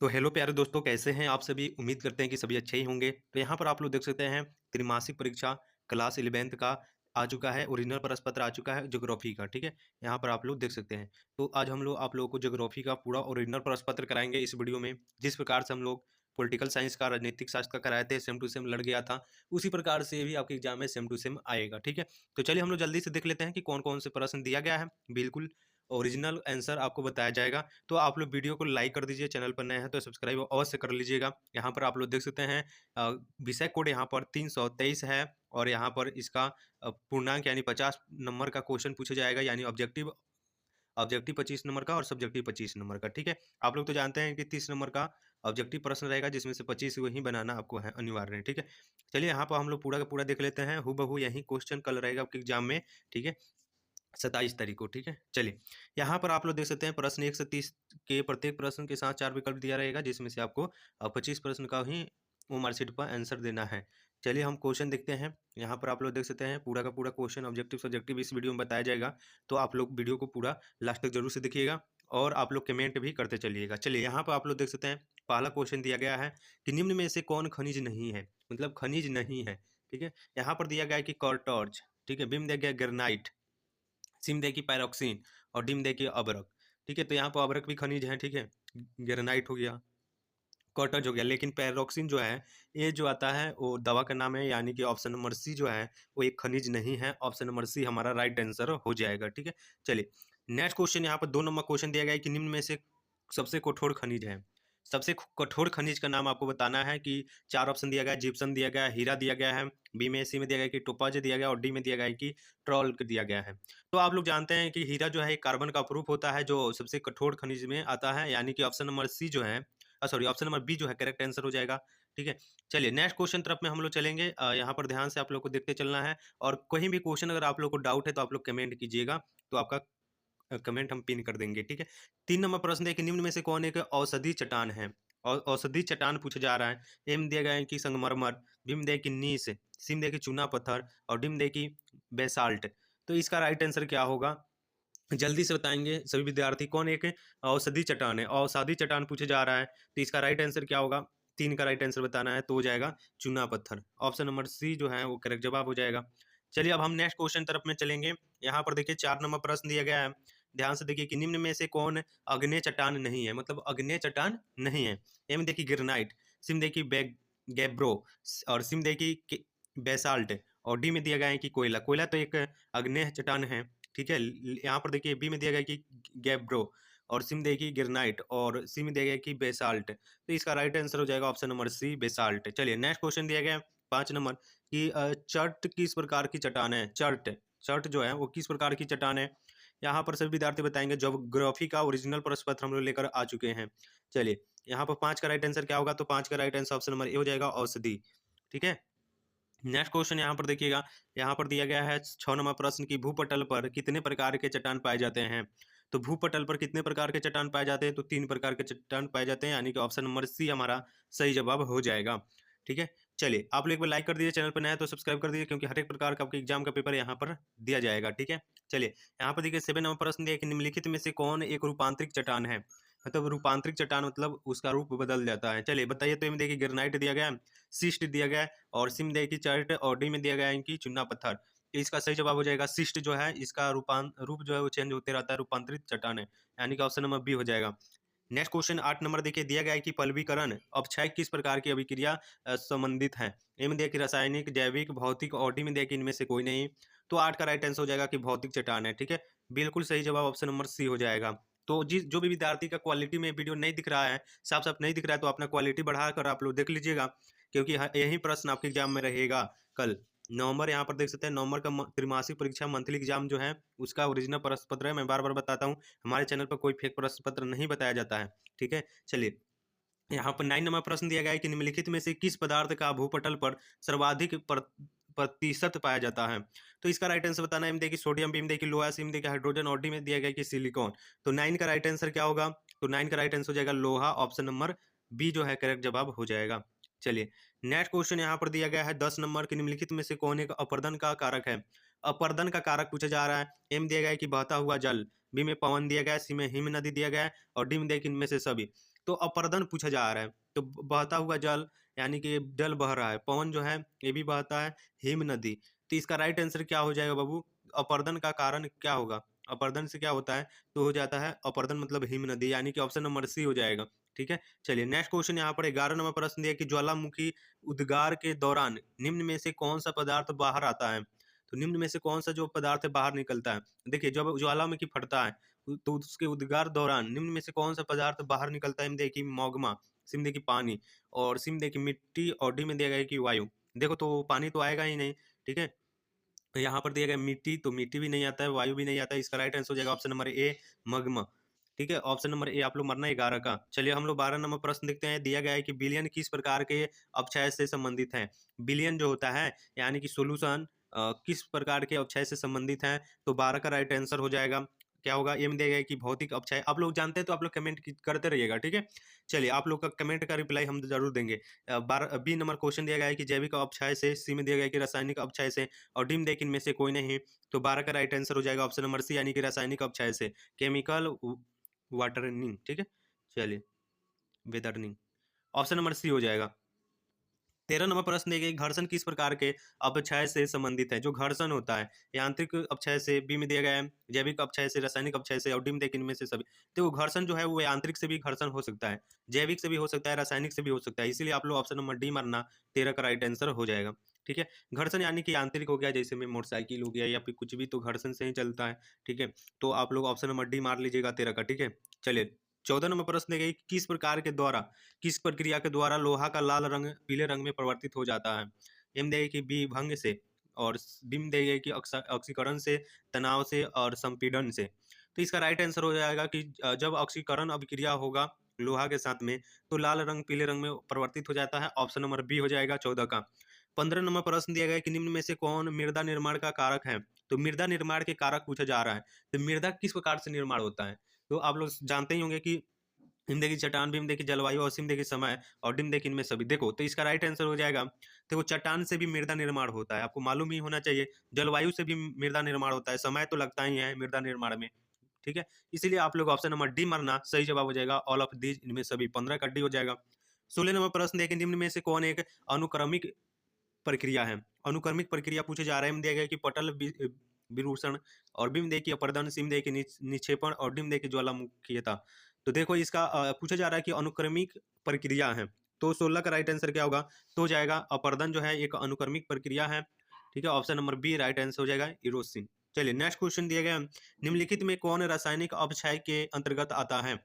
तो हेलो प्यारे दोस्तों, कैसे हैं आप सभी? उम्मीद करते हैं कि सभी अच्छे ही होंगे। तो यहाँ पर आप लोग देख सकते हैं त्रिमासिक परीक्षा क्लास 11th का आ चुका है, ओरिजिनल प्रश्न पत्र आ चुका है ज्योग्राफी का, ठीक है? यहाँ पर आप लोग देख सकते हैं। तो आज हम लोग आप लोगों को ज्योग्राफी का पूरा ओरिजिनल प्रश्न पत्र कराएंगे इस वीडियो में। जिस प्रकार से हम लोग पॉलिटिकल साइंस का, राजनीतिक शास्त्र का कराए थे, सेम टू सेम लड़ गया था, उसी प्रकार से भी आपके एग्जाम में सेम टू सेम आएगा, ठीक है? तो चलिए हम लोग जल्दी से देख लेते हैं कि कौन कौन से प्रश्न दिया गया है। बिल्कुल ओरिजिनल आंसर आपको बताया जाएगा। तो आप लोग वीडियो को लाइक कर दीजिए, चैनल पर नए हैं तो सब्सक्राइब अवश्य कर लीजिएगा। यहाँ पर आप लोग देख सकते हैं विषय कोड यहाँ पर 323 है और यहाँ पर इसका पूर्णांक यानी 50 नंबर का क्वेश्चन पूछा जाएगा, यानी ऑब्जेक्टिव ऑब्जेक्टिव 25 नंबर का और सब्जेक्टिव 25 नंबर का, ठीक है? आप लोग तो जानते हैं कि 30 नंबर का ऑब्जेक्टिव प्रश्न रहेगा, जिसमें से 25 वही बनाना आपको है अनिवार्य है, ठीक है? चलिए यहाँ पर हम लोग पूरा का पूरा देख लेते हैं। हूबहू यही क्वेश्चन कल रहेगा आपके एग्जाम में, ठीक है? 27 तारीख को, ठीक है? चलिए, यहाँ पर आप लोग देख सकते हैं प्रश्न 1 से 30 के प्रत्येक प्रश्न के साथ 4 विकल्प दिया रहेगा, जिसमें से आपको 25 प्रश्न का ही वो मार्कशीट पर आंसर देना है। चलिए हम क्वेश्चन देखते हैं। यहाँ पर आप लोग देख सकते हैं पूरा का पूरा क्वेश्चन ऑब्जेक्टिव सब्जेक्टिव इस वीडियो में बताया जाएगा। तो आप लोग वीडियो को पूरा लास्ट तक जरूर से देखिएगा और आप लोग कमेंट भी करते चलिएगा। चलिए यहाँ पर आप लोग देख सकते हैं पहला क्वेश्चन दिया गया है कि निम्न में से कौन खनिज नहीं है, मतलब खनिज नहीं है, ठीक है? यहाँ पर दिया गया है कि कॉर्टॉर्च, ठीक है? बिम दिया गया ग्रेनाइट, सिम देखी पैरोक्सिन और डिम देखी अबरक, ठीक है? तो यहाँ पर अबरक भी खनिज है, ठीक है? ग्रेनाइट हो गया, कॉटज हो गया, लेकिन पैरोक्सिन जो है ये जो आता है वो दवा का नाम है, यानी कि ऑप्शन नंबर सी जो है वो एक खनिज नहीं है। ऑप्शन नंबर सी हमारा राइट आंसर हो जाएगा, ठीक है? चलिए नेक्स्ट क्वेश्चन, यहाँ पर 2 नंबर क्वेश्चन दिया गया है कि निम्न में से सबसे कठोर खनिज है। सबसे कठोर खनिज का नाम आपको बताना है कि 4 ऑप्शन दिया गया है, जिप्सम दिया गया है, हीरा दिया गया है, बी में, सी में दिया गया है कि टोपाज दिया गया और डी में दिया गया है कि ट्रॉल दिया गया है। तो आप लोग जानते हैं कि हीरा जो है एक कार्बन का प्रूफ होता है जो सबसे कठोर खनिज में आता है, यानी कि ऑप्शन नंबर सी जो है सॉरी ऑप्शन नंबर बी जो है करेक्ट आंसर हो जाएगा, ठीक है? चलिए नेक्स्ट क्वेश्चन तरफ में हम लोग चलेंगे। यहाँ पर ध्यान से आप लोग को देखते चलना है और कहीं भी क्वेश्चन अगर आप लोग को डाउट है तो आप लोग कमेंट कीजिएगा, तो आपका कमेंट हम पिन कर देंगे, ठीक है? 3 नंबर प्रश्न देखिए, निम्न में से कौन एक औषधि चट्टान है? औषधि चट्टान पूछा जा रहा है। एम दिया गया है कि संगमरमर, बिम दिया कि नीस, सिम दिया कि चूना पत्थर और डिम दिया कि बेसाल्ट। तो इसका राइट आंसर क्या होगा? जल्दी से बताएंगे सभी विद्यार्थी। कौन एक औषधि चट्टान है? औषधि चट्टान पूछे जा रहा है, तो इसका राइट आंसर क्या होगा? 3 का राइट आंसर बताना है, तो हो जाएगा चूना पत्थर। ऑप्शन नंबर सी जो है वो करेक्ट जवाब हो जाएगा। चलिए अब हम नेक्स्ट क्वेश्चन तरफ में चलेंगे। यहाँ पर देखिए 4 नंबर प्रश्न दिया गया है। ध्यान से देखिए कि निम्न में से कौन अग्नेय चट्टान नहीं है, मतलब अग्नेय चट्टान नहीं है। एम देखिए ग्रेनाइट, सिम देखिए गैब्रो और सिम देखिए बेसाल्ट और डी में दिया गया है कि कोयला। कोयला तो एक अग्नेय चट्टान है, ठीक है? यहाँ पर देखिए बी में दिया गया कि गैब्रो और सी में देखिए ग्रेनाइट और सी में दिया गया कि बेसाल्ट। तो इसका राइट आंसर हो जाएगा ऑप्शन नंबर सी बेसाल्ट। चलिए नेक्स्ट क्वेश्चन दिया गया है 5 नंबर कि चर्ट किस प्रकार की चट्टान है? चर्ट चर्ट जो है वो किस प्रकार की चट्टान है? यहाँ पर सभी विद्यार्थी बताएंगे। ज्योग्राफी का ओरिजिनल प्रश्न पत्र हम लोग लेकर आ चुके हैं। चलिए यहाँ पर 5 का राइट आंसर क्या होगा? तो 5 का right answer option number A हो जाएगा, औषधि, ठीक है? नेक्स्ट क्वेश्चन यहाँ पर देखिएगा। यहाँ पर दिया गया है 6 नंबर प्रश्न की भूपटल पर कितने प्रकार के चट्टान पाए जाते हैं? तो भूपटल पर कितने प्रकार के चट्टान पाए जाते हैं? तो 3 प्रकार के चट्टान पाए जाते हैं, यानी कि ऑप्शन नंबर सी हमारा सही जवाब हो जाएगा, ठीक है? चलिए आप लोग एक बार लाइक कर दीजिए, चैनल पर नया है तो सब्सक्राइब कर दीजिए, क्योंकि हर एक प्रकार का आपके एग्जाम का पेपर यहाँ पर दिया जाएगा, ठीक है? चलिए यहाँ पर देखिए 7 नंबर प्रश्न दिया कि निम्नलिखित में से कौन एक रूपांतरित चट्टान है? मतलब रूपांतरित चट्टान मतलब उसका रूप बदल जाता है। चलिए बताइए। तो इसमें देखिए ग्रेनाइट दिया गया है, सिस्ट दिया गया है और सिम दिया कि चर्ट और डी में दिया गया है कि चूना पत्थर। तो इसका सही जवाब हो जाएगा सिस्ट जो है, इसका रूप जो है वो चेंज होते रहता है, रूपांतरित चट्टान है, यानी कि ऑप्शन नंबर बी हो जाएगा। नेक्स्ट क्वेश्चन 8 नंबर देखिए दिया गया है कि पल्वीकरण अपक्षय किस प्रकार की अभिक्रिया संबंधित है? ए में दिया कि रासायनिक, जैविक, भौतिक और डी में दिया कि इनमें से कोई नहीं। तो 8 का राइट आंसर हो जाएगा कि भौतिक चट्टान है, ठीक है? बिल्कुल सही जवाब ऑप्शन नंबर सी हो जाएगा। तो जो भी विद्यार्थी का क्वालिटी में वीडियो नहीं दिख रहा है, साफ साफ नहीं दिख रहा है, तो अपना क्वालिटी बढ़ाकर आप लोग देख लीजिएगा, क्योंकि यही प्रश्न आपके एग्जाम में रहेगा कल। नवंबर यहाँ पर देख सकते हैं, नवंबर का त्रिमासिक परीक्षा मंथली एग्जाम जो है उसका ओरिजिनल प्रश्न पत्र है। मैं बार बार बताता हूँ, हमारे चैनल पर कोई फेक प्रश्न पत्र नहीं बताया जाता है, ठीक है? चलिए यहाँ पर 9 नंबर प्रश्न दिया गया है कि निम्नलिखित में से किस पदार्थ का भूपटल पर सर्वाधिक प्रतिशत पाया जाता है? तो इसका राइट आंसर बताना है। एम देखिए सोडियम, बी में देखिए लोहा, सी में देखिए हाइड्रोजन और डी में दिया गया कि सिलिकॉन। तो 9 का राइट आंसर क्या होगा? तो 9 का राइट आंसर हो जाएगा लोहा, ऑप्शन नंबर बी जो है करेक्ट जवाब हो जाएगा। चलिए नेक्स्ट क्वेश्चन यहाँ पर दिया गया है 10 नंबर के निम्नलिखित में से कौन एक अपर्दन का कारक है? अपर्दन का कारक पूछा जा रहा है। एम दिया गया है कि बहता हुआ जल, बी में पवन दिया गया है, सी में हिम नदी दिया गया है और डी में देखिए इनमें से सभी। तो अपर्दन पूछा जा रहा है। तो बहता हुआ जल यानी कि जल बह रहा है, पवन जो है ये भी बहता है, हिम नदी। तो इसका राइट आंसर क्या हो जाएगा बाबू? अपर्दन का कारण क्या होगा? अपर्दन से क्या होता है? तो हो जाता है अपर्दन मतलब हिम नदी, यानी कि ऑप्शन नंबर सी हो जाएगा। ठीक है, चलिए नेक्स्ट क्वेश्चन यहाँ पर 11 नंबर प्रश्न दिया कि ज्वालामुखी उद्गार के दौरान निम्न में से कौन सा पदार्थ बाहर आता है? तो निम्न में से कौन सा जो पदार्थ है बाहर निकलता है? देखिए जब ज्वालामुखी फटता है तो उसके उद्गार दौरान निम्न में से कौन सा पदार्थ बाहर निकलता है? देखिए मैग्मा, सी में देखिए पानी, और सी में देखिए मिट्टी, और डी में दिया गया है कि वायु। देखो तो पानी तो आएगा ही नहीं, ठीक है। तो यहाँ पर दिया गया मिट्टी, तो मिट्टी भी नहीं आता है, वायु भी नहीं आता है। इसका राइट आंसर हो जाएगा ऑप्शन नंबर ए, मग्मा। ठीक है, ऑप्शन नंबर ए आप लोग मरना 11 का। चलिए हम लोग 12 नंबर प्रश्न देखते हैं। दिया गया है कि बिलियन किस प्रकार के अपक्षय से संबंधित है? बिलियन जो होता है यानी कि सोल्यूशन किस प्रकार के अपक्षय से संबंधित है? तो 12 का राइट आंसर हो जाएगा क्या होगा? ये में दिया गया है कि भौतिक अपक्षय। आप लोग जानते हैं तो आप लोग कमेंट करते रहिएगा, ठीक है। चलिए आप लोग का कमेंट का रिप्लाई हम जरूर देंगे। 12 बी नंबर क्वेश्चन दिया गया है कि जैविक अपक्षय से, सी में दिया गया है कि रासायनिक अपक्षय से, और डी में देखिए इनमें से कोई नहीं। तो 12 का राइट आंसर हो जाएगा ऑप्शन नंबर सी, यानी कि रासायनिक अपक्षय से, केमिकल वाटरनिंग। ठीक है, चलिए वेदरनिंग, ऑप्शन नंबर सी हो जाएगा। 13 नंबर प्रश्न देखिए, घर्षण किस प्रकार के अपक्षय से संबंधित है? जो घर्षण होता है, यांत्रिक अपक्षय से, बी में दिया गया है जैविक अपक्षय से, रासायनिक अपक्षय से, और डी में देखिए इनमें से सभी। तो घर्षण जो है वो यांत्रिक से भी घर्षण हो सकता है, जैविक से भी हो सकता है, रासायनिक से भी हो सकता है। इसीलिए आप लोग ऑप्शन नंबर डी मारना, 13 का राइट आंसर हो जाएगा। ठीक है, घर्षण यानी कि यांत्रिक हो गया, जैसे में मोटरसाइकिल हो गया या फिर कुछ भी, तो घर्षण से ही चलता है। ठीक है, तो आप लोग ऑप्शन नंबर डी मार लीजिएगा 13 का। ठीक है, चलिए 14 नंबर प्रश्न देखिए, किस प्रकार के द्वारा, किस प्रक्रिया के द्वारा लोहा का लाल रंग पीले रंग में परिवर्तित हो जाता है? एम देगा कि बी भंग से, और बिम देगा कि ऑक्सीकरण से, तनाव से, और संपीड़न से। तो इसका राइट आंसर हो जाएगा कि जब ऑक्सीकरण अभिक्रिया होगा लोहा के साथ में, तो लाल रंग पीले रंग में परिवर्तित हो जाता है। ऑप्शन नंबर बी हो जाएगा 14 का। 15 नंबर प्रश्न दिया गया है कि निम्न में से कौन मृदा निर्माण का कारक है? तो मृदा निर्माण के कारक पूछा जा रहा है। तो मृदा किस प्रकार से निर्माण होता है? तो आप लोग जानते ही होंगे कि हिम देखिए चट्टान, भीम देखिए जलवायु, और सिम देखिए समय, और डिम देखिए इनमें सभी। देखो तो इसका राइट आंसर हो जाएगा, देखो चट्टान से भी मृदा निर्माण होता है, आपको मालूम ही होना चाहिए। जलवायु से भी मृदा निर्माण होता है, समय तो लगता ही है मृदा निर्माण में। ठीक है, इसीलिए आप लोग ऑप्शन नंबर डी मारना, सही जवाब हो जाएगा ऑल ऑफ दीज, इनमें सभी। 15 का डी हो जाएगा। 16 नंबर प्रश्न देखिए, निम्न में से कौन एक अनुक्रमिक प्रक्रिया है? अनुक्रमिक प्रक्रिया पूछे जा रहे हैं। दिया गया कि पटल विरूषण, और बिम देखिए अपर्दन, सिम देखिए निक्षेपण, और डिम देखिए ज्वालामुखीयता। तो देखो इसका पूछा जा रहा है कि अनुक्रमिक प्रक्रिया है, तो 16 का राइट आंसर क्या होगा? तो हो जाएगा अपर्दन जो है एक अनुक्रमिक प्रक्रिया है। ठीक है, option number B right answer हो जाएगा इरोसिन। चलिए नेक्स्ट क्वेश्चन दिया गया, निम्नलिखित में कौन रासायनिक अपक्षय के अंतर्गत आता है?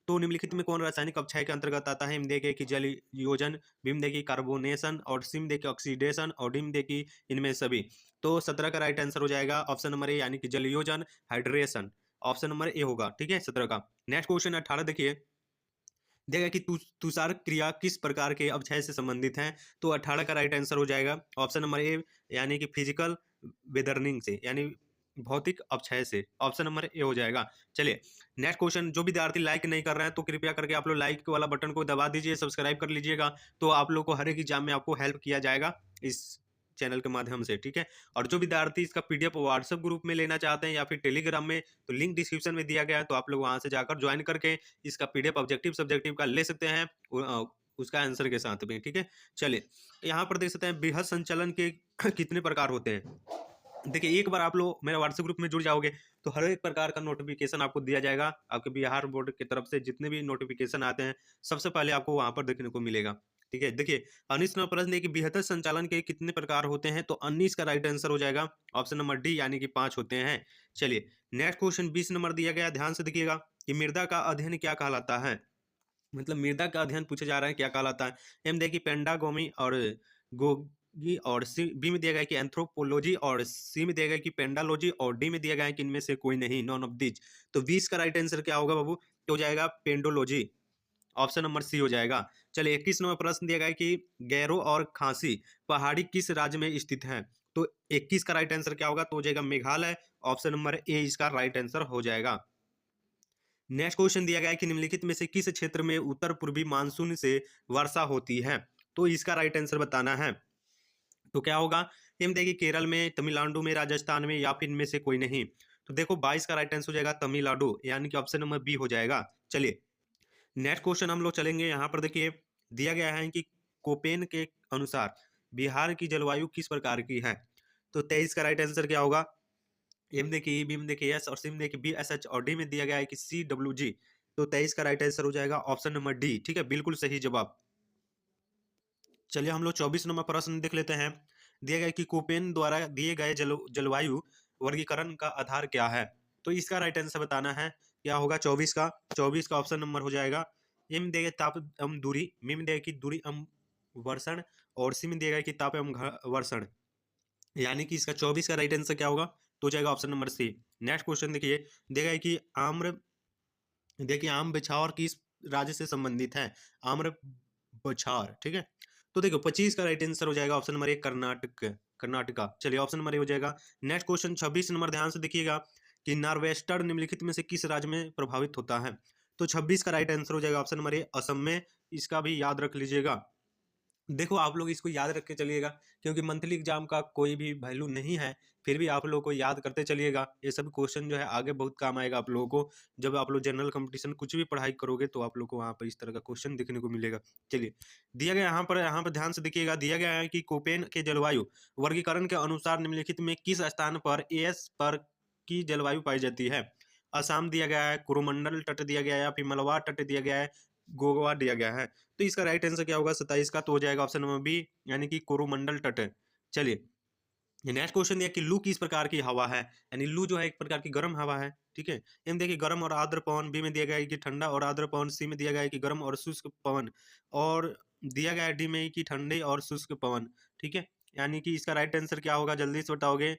तो निम्नलिखित में कौन रासायनिक अपक्षय के अंतर्गत आता है? देखिए कि जल योजन, बिम देखिए कार्बोनेशन, और सिम देखिए ऑक्सीडेशन, और डिम देखिए इनमें सभी। तो 17 का राइट आंसर हो जाएगा ऑप्शन नंबर ए, यानी कि जल योजन, हाइड्रेशन। ऑप्शन नंबर ए होगा। ठीक है, 17 का। नेक्स्ट क्वेश्चन 18 देखिए, देगा कि तुषार क्रिया किस प्रकार के अपक्षय से संबंधित है? तो 18 का राइट आंसर हो जाएगा ऑप्शन नंबर ए, यानी कि फिजिकल वेदरनिंग से, यानी भौतिक अपक्षय से। ऑप्शन नंबर ए हो जाएगा। चलिए नेक्स्ट क्वेश्चन, जो विद्यार्थी लाइक नहीं कर रहे हैं तो कृपया करके आप लोग लाइक वाला बटन को दबा दीजिए, सब्सक्राइब कर लीजिएगा, तो आप लोग को हर एक एग्जाम में आपको हेल्प किया जाएगा इस चैनल के माध्यम से। ठीक है, और जो विद्यार्थी इसका पीडीएफ व्हाट्सएप ग्रुप में लेना चाहते हैं या फिर टेलीग्राम में, तो लिंक डिस्क्रिप्शन में दिया गया है, तो आप लोग वहां से जाकर ज्वाइन करके इसका पीडीएफ ऑब्जेक्टिव सब्जेक्टिव का ले सकते हैं, उसका आंसर के साथ में। ठीक है, चलिए यहाँ पर देख सकते हैं बृहद संचलन के कितने प्रकार होते हैं। देखिए एक बार आप लोग मेरे व्हाट्सएप ग्रुप में जुड़ जाओगे तो हर एक प्रकार का नोटिफिकेशन आपको दिया जाएगा। आपके बिहार बोर्ड की तरफ से जितने भी नोटिफिकेशन आते हैं सबसे पहले आपको वहां पर देखने को मिलेगा। ठीक है, देखिए 19 नंबर प्रश्न है कि बेहतर संचालन के कितने प्रकार होते हैं? तो 19 का राइट आंसर हो जाएगा ऑप्शन नंबर डी, यानी कि 5 होते हैं। चलिए नेक्स्ट क्वेश्चन 20 नंबर दिया गया, ध्यान से देखिएगा कि मृदा का अध्ययन क्या कहलाता है? मतलब मृदा का अध्ययन पूछा जा रहा है क्या कहलाता है? एम देखिए पेंडागोमी, और गोगी, और सी बी में दिया गया है कि एंथ्रोपोलॉजी, और सी में दिया गया है कि पेंडालॉजी, और डी में दिया गया है कि इनमें से कोई नहीं, नॉन ऑफ दीज। तो 20 का राइट आंसर क्या होगा बाबू? तो हो जाएगा पेंडोलॉजी। ऑप्शन नंबर सी हो जाएगा। चलिए 21 नंबर प्रश्न दिया गया है कि गैरो और खांसी पहाड़ी किस राज्य में स्थित है? तो 21 का राइट आंसर क्या होगा? तो हो जाएगा मेघालय। ऑप्शन नंबर ए इसका राइट आंसर हो जाएगा। नेक्स्ट क्वेश्चन दिया गया है कि निम्नलिखित में से किस क्षेत्र में उत्तर पूर्वी मानसून से वर्षा होती है? तो इसका राइट आंसर बताना है। तो क्या होगा? हम देखिए केरल में, तमिलनाडु में, राजस्थान में, या फिर इनमें से कोई नहीं। तो देखो 22 का राइट आंसर हो जाएगा तमिलनाडु, यानी कि ऑप्शन नंबर बी हो जाएगा। चलिए नेक्स्ट क्वेश्चन हम लोग चलेंगे, यहाँ पर देखिए दिया गया है कि कोपेन के अनुसार बिहार की जलवायु किस प्रकार की है। तो 23 का राइट आंसर क्या होगा? एम देखिए ई, बी में देखिए एस और सी में देखिए बी एस एच और डी में दिया गया है कि सी डब्ल्यू जी। तो 23 का राइट आंसर हो जाएगा ऑप्शन नंबर डी। ठीक है, बिल्कुल सही जवाब। चलिए हम लोग 24 नंबर प्रश्न देख लेते हैं। दिया गया है कि कोपेन द्वारा दिए गए जलवायु वर्गीकरण का आधार क्या है। तो इसका राइट आंसर बताना है, क्या होगा 24 का ऑप्शन नंबर हो जाएगा। एम देगा ताप एवं दूरी, मी में देगा कि दूरी एवं वर्षण, और सी में दिया गया कि ताप एवं वर्षण। यानी कि इसका 24 का राइट आंसर क्या होगा, तो हो जाएगा option number C. Next question देखिए, देगा है कि आम्र, देखिए आम बछौर किस राज्य से संबंधित है। आम्र बछौर, ठीक है। तो देखो 25 का राइट आंसर हो जाएगा option number A, Karnataka, Karnataka. चलिए ऑप्शन नंबर ए हो जाएगा। नेक्स्ट क्वेश्चन 26 नंबर, ध्यान से देखिएगा कि नॉर्वेस्टर निम्नलिखित में से किस राज्य में प्रभावित होता है। तो 26 का राइट आंसर हो जाएगा ऑप्शन नंबर ए, असम में। इसका भी याद रख लीजिएगा। देखो आप लोग इसको याद रख के चलिएगा, क्योंकि मंथली एग्जाम का कोई भी वैल्यू नहीं है, फिर भी आप लोगों को याद करते चलिएगा। ये सब क्वेश्चन जो है आगे बहुत काम आएगा आप लोगों को। जब आप लोग जनरल कंपटीशन कुछ भी पढ़ाई करोगे तो आप लोग को वहाँ पर इस तरह का क्वेश्चन देखने को मिलेगा। चलिए दिया गया यहाँ पर ध्यान से देखिएगा, दिया गया है कि कोपेन के जलवायु वर्गीकरण के अनुसार निम्नलिखित में किस स्थान पर एस पर की जलवायु पाई जाती है। असम दिया गया है, कोरोमंडल तट दिया गया है, या फिर मलबार तट दिया गया है, गोवा दिया गया है। तो इसका राइट आंसर क्या होगा 27 का, तो हो जाएगा ऑप्शन नंबर बी, यानी कि कोरोमंडल तट। चलिए नेक्स्ट क्वेश्चन दिया कि लू किस प्रकार की हवा है। यानी लू जो है एक प्रकार की गर्म हवा है, ठीक है। एम देखिए गर्म और आर्द्र पवन, बी में दिया गया है कि ठंडा और आर्द्र पवन, सी में दिया गया है कि गर्म और शुष्क पवन, और दिया गया है डी में कि ठंडे और शुष्क पवन, ठीक है। यानी कि इसका राइट आंसर क्या होगा, जल्दी से बताओगे।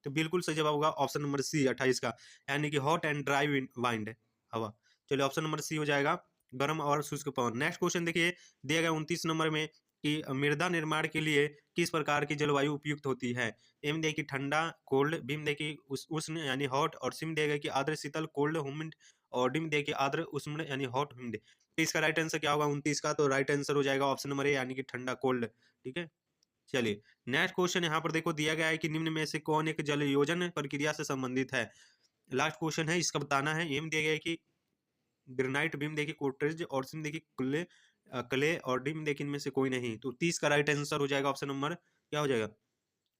तो बिल्कुल सही जवाब होगा ऑप्शन नंबर सी 28 का, यानी कि हॉट एंड ड्राई वाइंड हवा। चलिए ऑप्शन नंबर सी हो जाएगा, गर्म और शुष्क पवन। नेक्स्ट क्वेश्चन देखिए, दिया गया 29 नंबर में कि मृदा निर्माण के लिए किस प्रकार की जलवायु उपयुक्त होती है। एम देखिए कि ठंडा कोल्ड, बी में देखिए उष्ण यानी हॉट, और सी में देगा कि आर्द्र शीतल कोल्ड ह्यूमिड, और डी में देखिए आर्द्र उष्ण यानी हॉट ह्यूमिड। तो इसका राइट आंसर क्या होगा 29 का, तो राइट आंसर हो जाएगा ऑप्शन नंबर ए, यानी कि ठंडा कोल्ड, ठीक है। चलिए नेक्स्ट क्वेश्चन यहाँ पर देखो, दिया गया है कि निम्न में से कौन एक जल योजन प्रक्रिया से संबंधित है। लास्ट क्वेश्चन है, इसका बताना है। एम दिया गया है कि ग्रेनाइट, बीम देखिए कोटरेज, और सिम देखिए क्ले, क्ले, और डी में देखिए इनमें से कोई नहीं। तो 30 का राइट आंसर हो जाएगा ऑप्शन नंबर क्या हो जाएगा,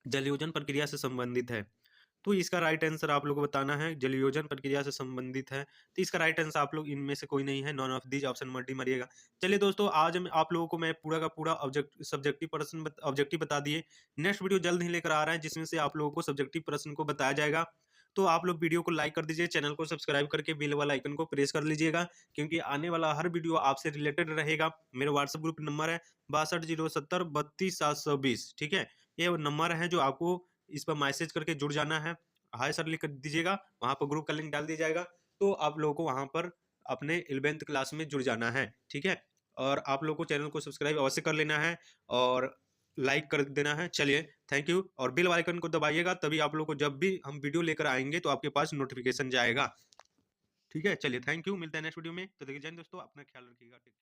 जलयोजन प्रक्रिया से संबंधित है। तो इसका राइट आंसर आप लोगों को बताना है, जलयोजन प्रक्रिया से संबंधित है। तो इसका राइट आंसर आप लोग इनमें से कोई नहीं है, none of these, option number D मारिएगा। चलिए दोस्तों, आज आप लोगों को मैं पूरा का पूरा सब्जेक्टिव प्रश्न ऑब्जेक्टिव बता दिए। नेक्स्ट वीडियो जल्द ही लेकर आ रहा है, जिसमें से आप लोगों को सब्जेक्टिव प्रश्न को बताया जाएगा। तो आप लोग वीडियो को लाइक कर दीजिए, चैनल को सब्सक्राइब करके बेल वाला आइकन को प्रेस कर लीजिएगा, क्योंकि आने वाला हर वीडियो आपसे रिलेटेड रहेगा। मेरा व्हाट्सएप ग्रुप नंबर है 6207032720, ठीक है। ये नंबर है जो आपको इस पर मैसेज करके जुड़ जाना है, हाय सर लिख कर दीजिएगा, वहाँ पर ग्रुप का लिंक डाल दिया जाएगा। तो आप लोगों को वहाँ पर अपने 11th क्लास में जुड़ जाना है, ठीक है। और आप लोगों को चैनल को सब्सक्राइब अवश्य कर लेना है और लाइक कर देना है। चलिए थैंक यू, और बेल आइकन को दबाइएगा, तभी आप लोगों को जब भी हम वीडियो लेकर आएंगे तो आपके पास नोटिफिकेशन जाएगा, ठीक है। चलिए थैंक यू, मिलते हैं नेक्स्ट वीडियो में। तो देखिए जय हिंद दोस्तों, अपना ख्याल रखिएगा, टेक केयर।